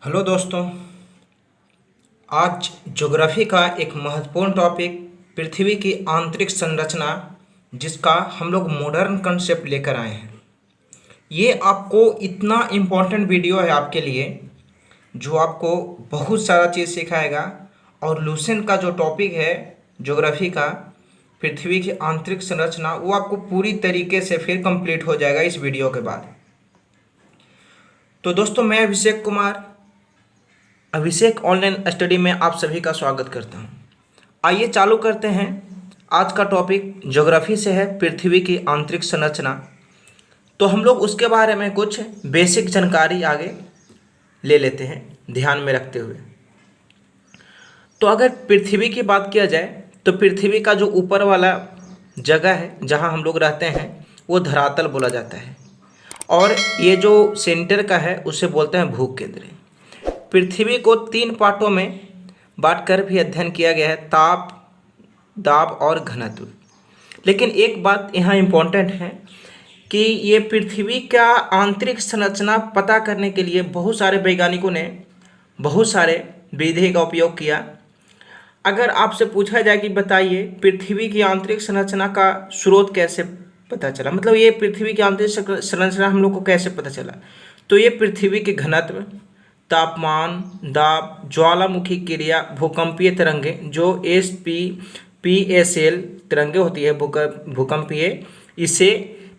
Hello दोस्तों। आज geography का एक महत्वपूर्ण टॉपिक पृथ्वी की आंतरिक संरचना, जिसका हम लोग मॉडर्न कंसेप्ट लेकर आए हैं। ये आपको इतना इम्पोर्टेंट वीडियो है आपके लिए, जो आपको बहुत सारा चीज़ सिखाएगा। और लूसेंट का जो टॉपिक है ज्योग्राफी का, पृथ्वी की आंतरिक संरचना, वो आपको पूरी तरीके से फिर कंप्लीट हो जाएगा इस वीडियो के बाद। तो दोस्तों, मैं अभिषेक कुमार, अभिषेक ऑनलाइन स्टडी में आप सभी का स्वागत करता हूं। आइए चालू करते हैं। आज का टॉपिक ज्योग्राफी से है, पृथ्वी की आंतरिक संरचना। तो हम लोग उसके बारे में कुछ बेसिक जानकारी आगे ले लेते हैं ध्यान में रखते हुए। तो अगर पृथ्वी की बात किया जाए तो पृथ्वी का जो ऊपर वाला जगह है जहां हम लोग रहते हैं वो धरातल बोला जाता है, और ये जो सेंटर का है उसे बोलते हैं भूकेंद्र। पृथ्वी को 3 पार्टों में बांटकर भी अध्ययन किया गया है, ताप, दाब और घनत्व। लेकिन एक बात यहाँ इम्पोर्टेंट है कि ये पृथ्वी का आंतरिक संरचना पता करने के लिए बहुत सारे वैज्ञानिकों ने बहुत सारे विधि का उपयोग किया। अगर आपसे पूछा जाए कि बताइए पृथ्वी की आंतरिक संरचना का स्रोत कैसे पता चला, मतलब ये पृथ्वी की आंतरिक संरचना हम लोग को कैसे पता चला, तो ये पृथ्वी के घनत्व, तापमान, दाब, ज्वालामुखी क्रिया, भूकंपीय तरंगें जो PSL तरंगें होती है भूकंपीय, इससे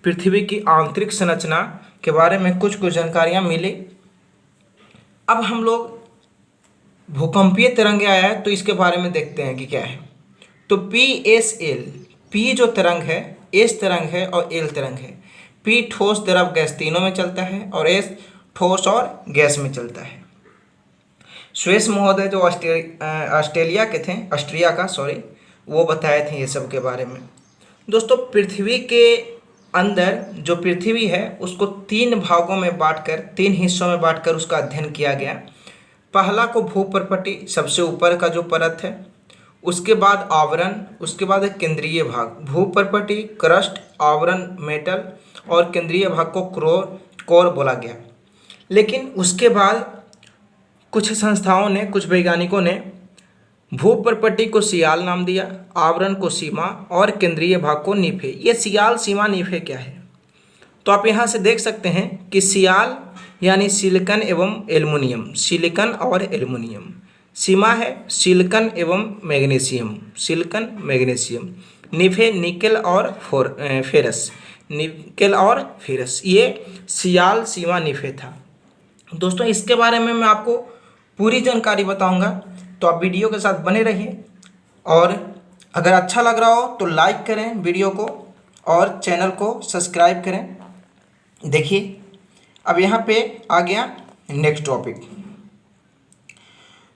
पृथ्वी की आंतरिक संरचना के बारे में कुछ जानकारियाँ मिली। अब हम लोग भूकंपीय तरंगें आया है तो इसके बारे में देखते हैं कि क्या है। तो PSL, P जो तरंग है, S तरंग है और L तरंग है। P ठोस, द्रव, गैस तीनों में चलता है और S ठोस और गैस में चलता है। स्वेस महोदय जो ऑस्ट्रेलिया के थे, ऑस्ट्रिया का सॉरी, वो बताए थे ये सब के बारे में। दोस्तों, पृथ्वी के अंदर जो पृथ्वी है उसको 3 भागों में बांटकर, 3 हिस्सों में बांटकर उसका अध्ययन किया गया। पहला को भूपर्पटी, सबसे ऊपर का जो परत है, उसके बाद आवरण, उसके बाद एक केंद्रीय भाग। भूपर्पटी, क्रस्ट, आवरण, मेटल और केंद्रीय भाग को कोर बोला गया। लेकिन उसके बाद कुछ संस्थाओं ने, कुछ वैज्ञानिकों ने भूपर्पटी को सियाल नाम दिया, आवरण को सीमा और केंद्रीय भाग को नीफे। ये सियाल, सीमा, नीफे क्या है? तो आप यहाँ से देख सकते हैं कि सियाल यानी सिलिकन एवं एल्युमिनियम, सिलिकन और एल्युमिनियम। सीमा है सिलिकन एवं मैग्नीशियम, सिलिकन, मैग्नीशियम। नीफे निकेल और फेरस, निकेल और फेरस। ये सियाल, सीमा, नीफे था। दोस्तों, इसके बारे में मैं आपको पूरी जानकारी बताऊंगा, तो आप वीडियो के साथ बने रहिए। और अगर अच्छा लग रहा हो तो लाइक करें वीडियो को और चैनल को सब्सक्राइब करें। देखिए, अब यहाँ पे आ गया नेक्स्ट टॉपिक।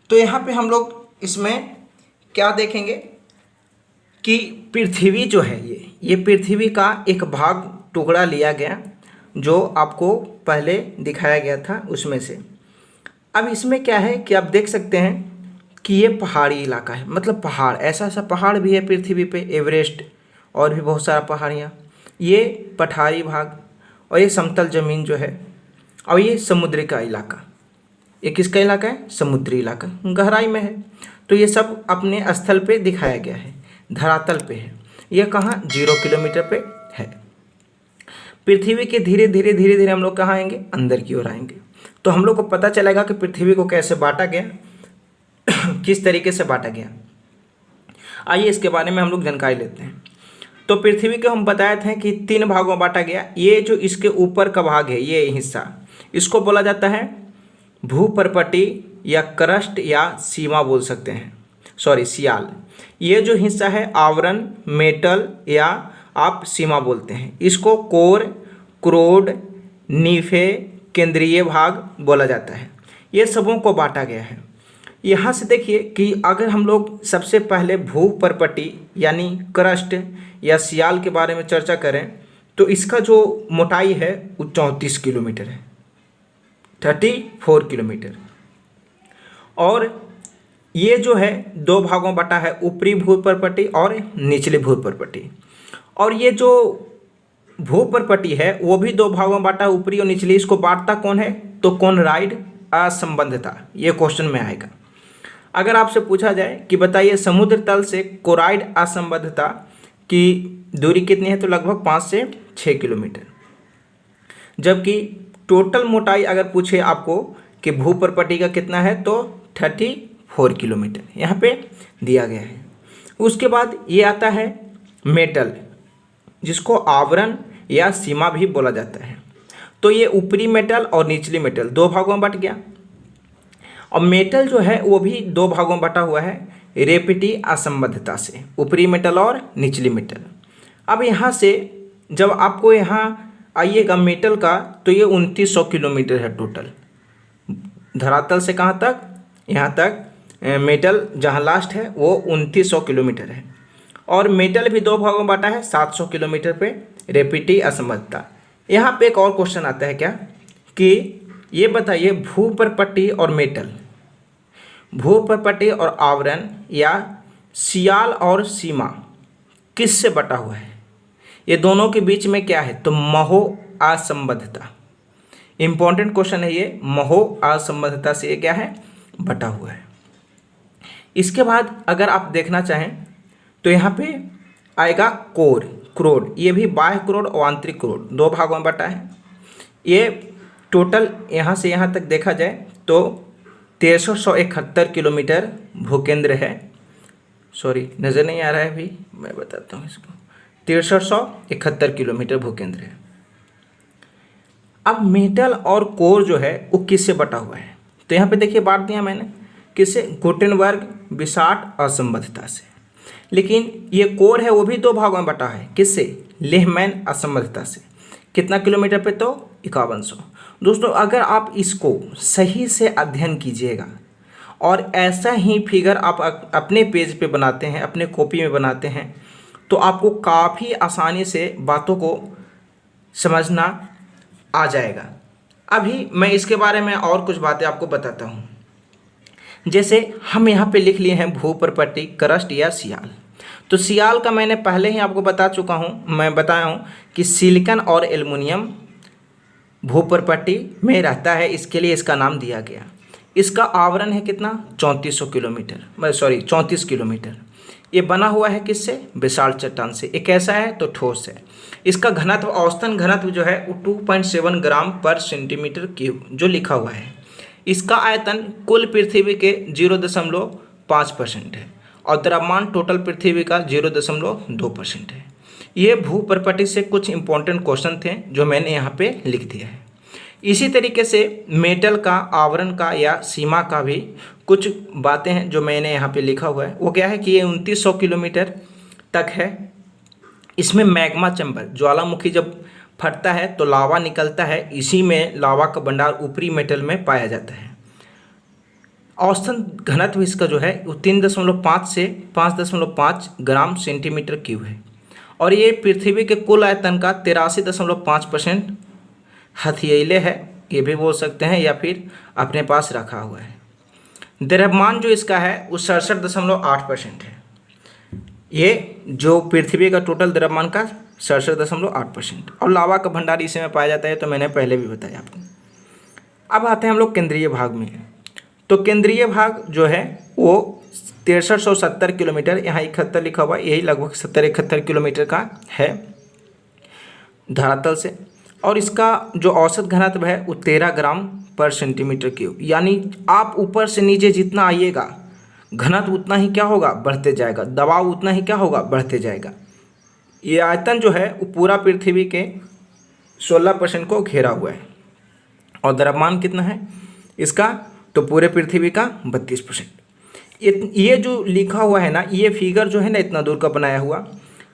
तो यहाँ पे हम लोग इसमें क्या देखेंगे कि पृथ्वी जो है, ये पृथ्वी का एक भाग, टुकड़ा लिया गया जो आपको पहले दिखाया गया था उसमें से। अब इसमें क्या है कि आप देख सकते हैं कि ये पहाड़ी इलाका है, मतलब पहाड़, ऐसा ऐसा पहाड़ भी है पृथ्वी पे, एवरेस्ट और भी बहुत सारा पहाड़ियाँ। ये पठारी भाग और ये समतल ज़मीन जो है, और ये समुद्र का इलाका। ये किसका इलाका है? समुद्री इलाका, गहराई में है। तो ये सब अपने स्थल पे दिखाया गया है, धरातल पे है। ये कहाँ? 0 किलोमीटर पे है। पृथ्वी के धीरे धीरे हम लोग कहाँ आएंगे? अंदर की ओर आएंगे। तो हम लोग को पता चलेगा कि पृथ्वी को कैसे बांटा गया, किस तरीके से बांटा गया। आइए इसके बारे में हम लोग जानकारी लेते हैं। तो पृथ्वी को हम बताए थे कि 3 भागों में बांटा गया। ये जो इसके ऊपर का भाग है, ये हिस्सा, इसको बोला जाता है भूपर्पटी या क्रस्ट या सीमा बोल सकते हैं, सॉरी सियाल। ये जो हिस्सा है आवरण, मेटल या आप सीमा बोलते हैं। इसको कोर, क्रोड, नीफे, केंद्रीय भाग बोला जाता है। ये सबों को बांटा गया है। यहाँ से देखिए कि अगर हम लोग सबसे पहले भूपर्पटी यानी क्रस्ट या सियाल के बारे में चर्चा करें, तो इसका जो मोटाई है वो 34 किलोमीटर है, 34 किलोमीटर। और ये जो है 2 भागों में बटा है, ऊपरी भूपर्पटी और निचली भूपर्पटी। और ये जो भूपर्पटी है वो भी 2 भागों में बांटा है, ऊपरी और निचली। इसको बांटता कौन है? तो कॉनराड असंबद्धता, ये क्वेश्चन में आएगा। अगर आपसे पूछा जाए कि बताइए समुद्र तल से कोराइड असंबद्धता की दूरी कितनी है, तो लगभग 5 से 6 किलोमीटर। जबकि टोटल मोटाई अगर पूछे आपको कि भूपर्पटी का कितना है, तो 34 किलोमीटर यहाँ पे दिया गया है। उसके बाद ये आता है मेटल, जिसको आवरण या सीमा भी बोला जाता है। तो ये ऊपरी मेटल और निचली मेटल 2 भागों में बट गया। और मेटल जो है वो भी 2 भागों में बटा हुआ है रेपिटी असंबद्धता से, ऊपरी मेटल और निचली मेटल। अब यहाँ से जब आपको यहाँ आइएगा मेटल का, तो ये 2900 किलोमीटर है टोटल, धरातल से कहाँ तक, यहाँ तक मेटल जहाँ लास्ट है वो 2900 किलोमीटर है। और मेटल भी 2 भागों में बांटा है 700 किलोमीटर पे रेपिटी असंबद्धता। यहाँ पे एक और क्वेश्चन आता है क्या कि ये बताइए भूपर्पटी और मेटल, भूपर्पटी और आवरण या सियाल और सीमा किससे बटा हुआ है, ये दोनों के बीच में क्या है, तो महो असंबद्धता। इंपॉर्टेंट क्वेश्चन है ये, महो असंबद्धता से ये क्या है, बटा हुआ है। इसके बाद अगर आप देखना चाहें तो यहाँ पे आएगा कोर, क्रोड, ये भी बाह्य क्रोड और आंतरिक क्रोड 2 भागों में बटा है। ये टोटल यहाँ से यहाँ तक देखा जाए तो 6371 किलोमीटर भूकेंद्र है। सॉरी, नज़र नहीं आ रहा है अभी, मैं बताता हूँ इसको, 6371 किलोमीटर भूकेंद्र है। अब मेटल और कोर जो है वो किससे बटा हुआ है, तो यहाँ पे देखिए बांट दिया मैंने, किससे, गुटेनबर्ग विसार्ट असंबद्धता से। लेकिन ये कोर है वो भी 2 भागों में बटा है, किससे, लेहमैन असंबद्धता से। कितना किलोमीटर पे, तो 5100। दोस्तों अगर आप इसको सही से अध्ययन कीजिएगा और ऐसा ही फिगर आप अपने पेज पे बनाते हैं, अपने कॉपी में बनाते हैं, तो आपको काफ़ी आसानी से बातों को समझना आ जाएगा। अभी मैं इसके बारे में और कुछ बातें आपको बताता हूँ। जैसे हम यहाँ पे लिख लिए हैं भूपर्पटी, क्रस्ट या सियाल। तो सियाल का मैंने पहले ही आपको बता चुका हूँ, मैं बताया हूँ कि सिलिकॉन और एल्युमिनियम भूपर्पटी में रहता है, इसके लिए इसका नाम दिया गया। इसका आवरण है कितना, 3400 किलोमीटर, सॉरी 34 किलोमीटर। ये बना हुआ है किससे, बेसाल्ट चट्टान से। एक ऐसा है तो ठोस है। इसका घनत्व, औसतन घनत्व जो है वो 2.7 ग्राम पर सेंटीमीटर क्यूब जो लिखा हुआ है। इसका आयतन कुल पृथ्वी के 0.5% है और द्रव्यमान टोटल पृथ्वी का 0.2% है। ये भूपर्पटी से कुछ इंपॉर्टेंट क्वेश्चन थे जो मैंने यहाँ पे लिख दिया है। इसी तरीके से मेटल का, आवरण का या सीमा का भी कुछ बातें हैं जो मैंने यहाँ पे लिखा हुआ है। वो क्या है कि ये 2900 किलोमीटर तक है। इसमें मैग्मा चैम्बर, ज्वालामुखी जब फटता है तो लावा निकलता है, इसी में लावा का भंडार ऊपरी मेटल में पाया जाता है। औसतन घनत्व इसका जो है वो 3.5 से 5.5 ग्राम सेंटीमीटर क्यूब है और ये पृथ्वी के कुल आयतन का 83.5% हथियाले है, ये भी बोल सकते हैं, या फिर अपने पास रखा हुआ है। द्रव्यमान जो इसका है वो 67.8% है। ये जो पृथ्वी का टोटल द्रव्यमान का 67.8% और लावा का भंडार इसी में पाया जाता है, तो मैंने पहले भी बताया आपको। अब आते हैं हम लोग केंद्रीय भाग में। तो केंद्रीय भाग जो है वो 6370 किलोमीटर, यहाँ 71 लिखा हुआ है, यही लगभग 70-71 किलोमीटर का है धरातल से। और इसका जो औसत घनत्व है वो 13 ग्राम पर सेंटीमीटर क्यूब, यानी आप ऊपर से नीचे जितना आइएगा घनत्व उतना ही क्या होगा, बढ़ते जाएगा, दबाव उतना ही क्या होगा, बढ़ते जाएगा। ये आयतन जो है वो पूरा पृथ्वी के 16% को घेरा हुआ है और द्रव्यमान कितना है इसका, तो पूरे पृथ्वी का 32%। ये जो लिखा हुआ है ना, ये फिगर जो है ना इतना दूर का बनाया हुआ,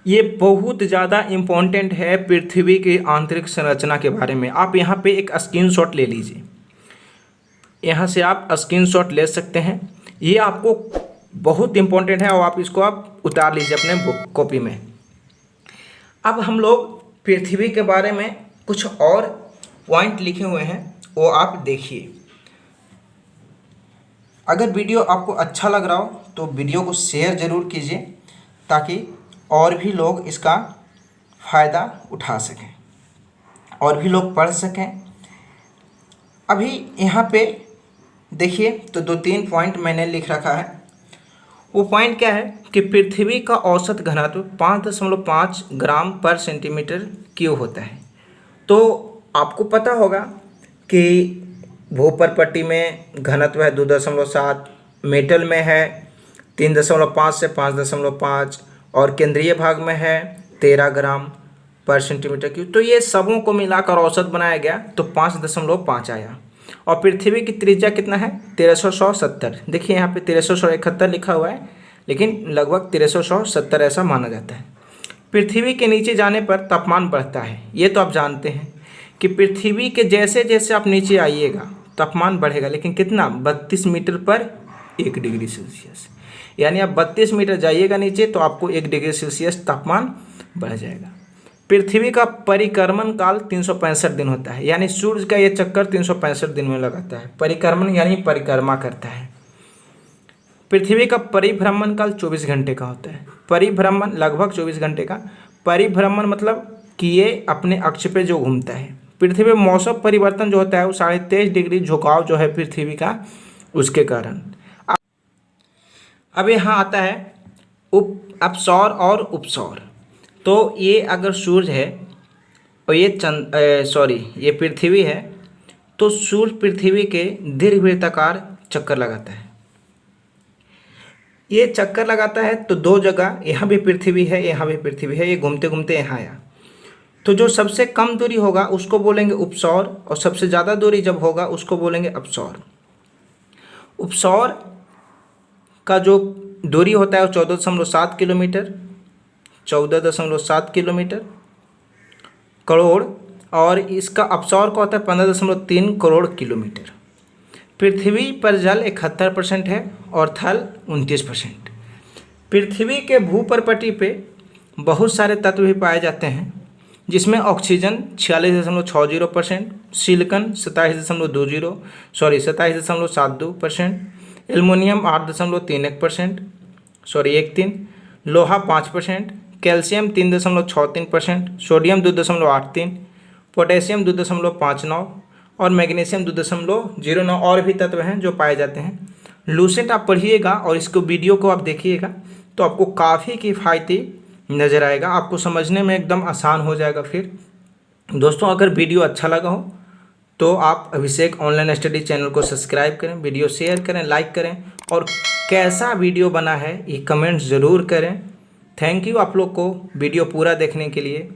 ये बहुत ज़्यादा इम्पोर्टेंट है पृथ्वी की आंतरिक संरचना के बारे में। आप यहाँ पे एक स्क्रीनशॉट ले लीजिए, यहाँ से आप स्क्रीनशॉट ले सकते हैं, ये आपको बहुत इम्पोर्टेंट है और आप इसको आप उतार लीजिए अपने बुक कॉपी में। अब हम लोग पृथ्वी के बारे में कुछ और पॉइंट लिखे हुए हैं, वो आप देखिए। अगर वीडियो आपको अच्छा लग रहा हो तो वीडियो को शेयर ज़रूर कीजिए ताकि और भी लोग इसका फ़ायदा उठा सकें और भी लोग पढ़ सकें। अभी यहाँ पे देखिए तो 2-3 पॉइंट मैंने लिख रखा है। वो पॉइंट क्या है कि पृथ्वी का औसत घनत्व 5.5 ग्राम पर सेंटीमीटर क्यूब होता है। तो आपको पता होगा कि भूपर्पट्टी में घनत्व है 2.7, मेटल में है 3.5 से 5.5 और केंद्रीय भाग में है 13 ग्राम पर सेंटीमीटर क्यूब। तो ये सबों को मिलाकर औसत बनाया गया तो 5.5 आया। और पृथ्वी की त्रिज्या कितना है 1370। देखिए यहाँ पे 1371 लिखा हुआ है, लेकिन लगभग 1370 ऐसा माना जाता है। पृथ्वी के नीचे जाने पर तापमान बढ़ता है, ये तो आप जानते हैं कि पृथ्वी के जैसे जैसे आप नीचे आइएगा तापमान बढ़ेगा, लेकिन कितना 32 मीटर पर 1 डिग्री सेल्सियस। यानी आप 32 मीटर जाइएगा नीचे तो आपको 1 डिग्री सेल्सियस तापमान बढ़ जाएगा। पृथ्वी का परिक्रमण काल 365 दिन होता है, यानी सूर्य का ये चक्कर 365 दिन में लगाता है। परिक्रमण यानी परिक्रमा करता है। पृथ्वी का परिभ्रमण काल 24 घंटे का होता है। परिभ्रमण लगभग 24 घंटे का। परिभ्रमण मतलब कि ये अपने अक्ष पे जो घूमता है। पृथ्वी में मौसम परिवर्तन जो होता है वो 23.5 डिग्री झुकाव जो है पृथ्वी का, उसके कारण। अब यहाँ आता है अपसौर और उपसौर। तो ये अगर सूर्य है और ये पृथ्वी है, तो सूर्य पृथ्वी के दीर्घवृत्ताकार चक्कर लगाता है। ये चक्कर लगाता है तो 2 जगह, यहाँ भी पृथ्वी है, यहाँ भी पृथ्वी है, ये घूमते घूमते यहाँ आया। तो जो सबसे कम दूरी होगा उसको बोलेंगे उपसौर, और सबसे ज़्यादा दूरी जब होगा उसको बोलेंगे अपसौर। उपसौर का जो दूरी होता है वो 14.7 किलोमीटर, 14.7 किलोमीटर करोड़, और इसका अपसौर का होता है 15.3 करोड़ किलोमीटर। पृथ्वी पर जल 71% है और थल 29%। पृथ्वी के भूपर्पटी पे बहुत सारे तत्व भी पाए जाते हैं, जिसमें ऑक्सीजन 46.60%, सिलिकॉन 27.72%, एल्युमिनियम 8.31%, 13, लोहा 5%, कैल्शियम 3.63%, सोडियम 2.83, पोटेशियम 2.59 और मैग्नीशियम 2.09 और भी तत्व हैं जो पाए जाते हैं। लूसेंट आप पढ़िएगा और इसको वीडियो को आप देखिएगा तो आपको काफ़ी किफ़ायती नज़र आएगा, आपको समझने में एकदम आसान हो जाएगा। फिर दोस्तों अगर वीडियो अच्छा लगा हो तो आप अभिषेक ऑनलाइन स्टडी चैनल को सब्सक्राइब करें, वीडियो शेयर करें, लाइक करें, और कैसा वीडियो बना है ये कमेंट ज़रूर करें। थैंक यू आप लोग को वीडियो पूरा देखने के लिए,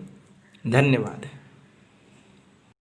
धन्यवाद।